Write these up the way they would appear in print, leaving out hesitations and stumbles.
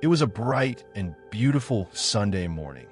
It was a bright and beautiful Sunday morning.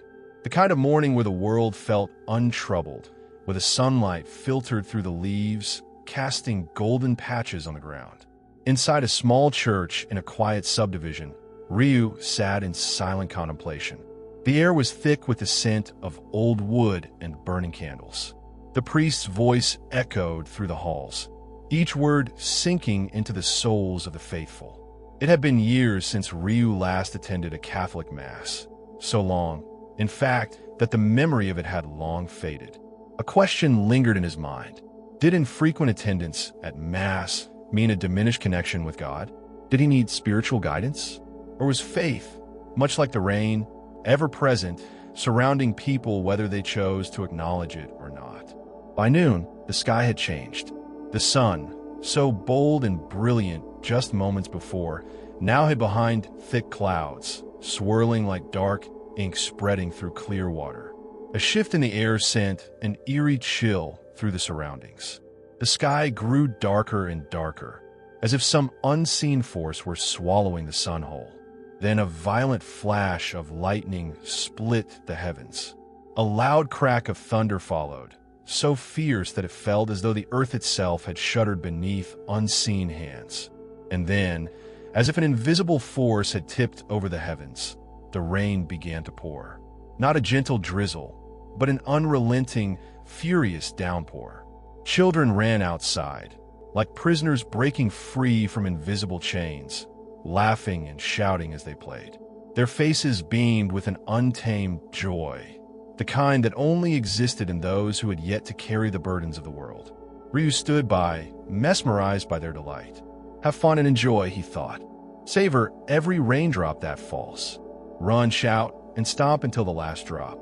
The kind of morning where the world felt untroubled, with the sunlight filtered through the leaves, casting golden patches on the ground. Inside a small church in a quiet subdivision, Ryu sat in silent contemplation. The air was thick with the scent of old wood and burning candles. The priest's voice echoed through the halls, each word sinking into the souls of the faithful. It had been years since Ryu last attended a Catholic Mass, so long, in fact, that the memory of it had long faded. A question lingered in his mind. Did infrequent attendance at Mass mean a diminished connection with God? Did he need spiritual guidance? Or was faith, much like the rain, ever-present, surrounding people whether they chose to acknowledge it or not? By noon, the sky had changed. The sun, so bold and brilliant just moments before, now hid behind thick clouds, swirling like dark ink spreading through clear water. A shift in the air sent an eerie chill through the surroundings. The sky grew darker and darker, as if some unseen force were swallowing the sun whole. Then a violent flash of lightning split the heavens. A loud crack of thunder followed, so fierce that it felt as though the earth itself had shuddered beneath unseen hands. And then, as if an invisible force had tipped over the heavens, the rain began to pour. Not a gentle drizzle, but an unrelenting, furious downpour. Children ran outside, like prisoners breaking free from invisible chains, laughing and shouting as they played. Their faces beamed with an untamed joy, the kind that only existed in those who had yet to carry the burdens of the world. Ryu stood by, mesmerized by their delight. Have fun and enjoy, he thought. Savor every raindrop that falls. Run, shout, and stomp until the last drop.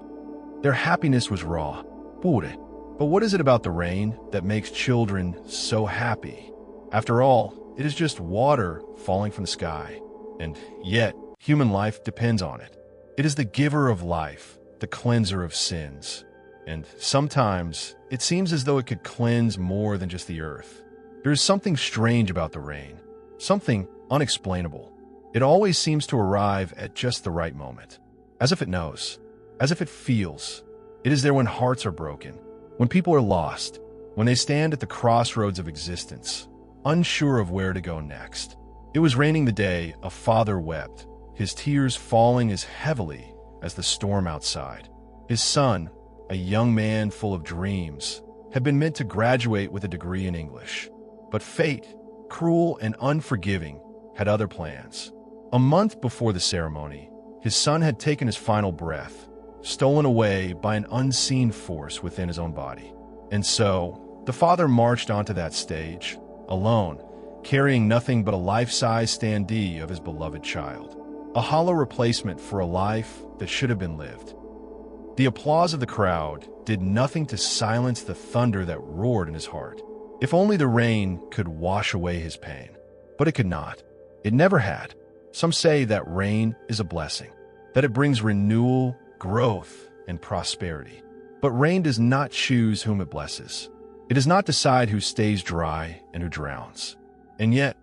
Their happiness was raw, pure. But what is it about the rain that makes children so happy? After all, it is just water falling from the sky, and yet human life depends on it. It is the giver of life, the cleanser of sins, and sometimes it seems as though it could cleanse more than just the earth. There is something strange about the rain, something unexplainable. It always seems to arrive at just the right moment, as if it knows, as if it feels. It is there when hearts are broken, when people are lost, when they stand at the crossroads of existence, unsure of where to go next. It was raining the day a father wept, his tears falling as heavily as the storm outside. His son, a young man full of dreams, had been meant to graduate with a degree in English. But fate, cruel and unforgiving, had other plans. A month before the ceremony, his son had taken his final breath, stolen away by an unseen force within his own body. And so, the father marched onto that stage, alone, carrying nothing but a life-size standee of his beloved child, a hollow replacement for a life that should have been lived. The applause of the crowd did nothing to silence the thunder that roared in his heart. If only the rain could wash away his pain. But it could not. It never had. Some say that rain is a blessing, that it brings renewal, growth, and prosperity. But rain does not choose whom it blesses. It does not decide who stays dry and who drowns. And yet,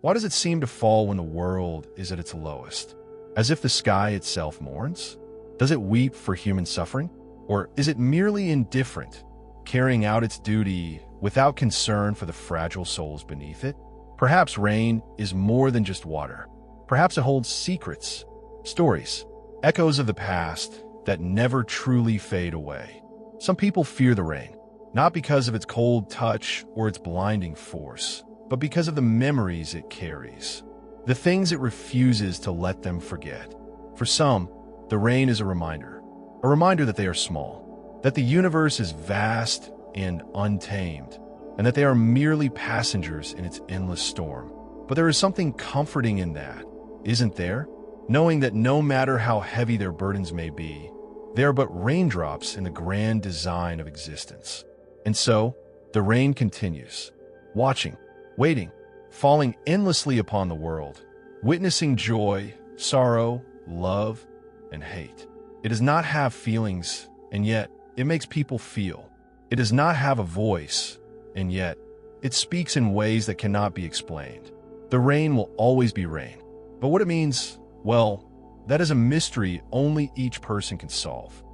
why does it seem to fall when the world is at its lowest? As if the sky itself mourns? Does it weep for human suffering? Or is it merely indifferent, carrying out its duty without concern for the fragile souls beneath it? Perhaps rain is more than just water. Perhaps it holds secrets, stories, echoes of the past that never truly fade away. Some people fear the rain, not because of its cold touch or its blinding force, but because of the memories it carries, the things it refuses to let them forget. For some, the rain is a reminder that they are small, that the universe is vast and untamed, and that they are merely passengers in its endless storm. But there is something comforting in that, isn't there? Knowing that no matter how heavy their burdens may be, they are but raindrops in the grand design of existence. And so, the rain continues, watching, waiting, falling endlessly upon the world, witnessing joy, sorrow, love, and hate. It does not have feelings, and yet it makes people feel. It does not have a voice, and yet it speaks in ways that cannot be explained. The rain will always be rain, but what it means Well, that is a mystery only each person can solve.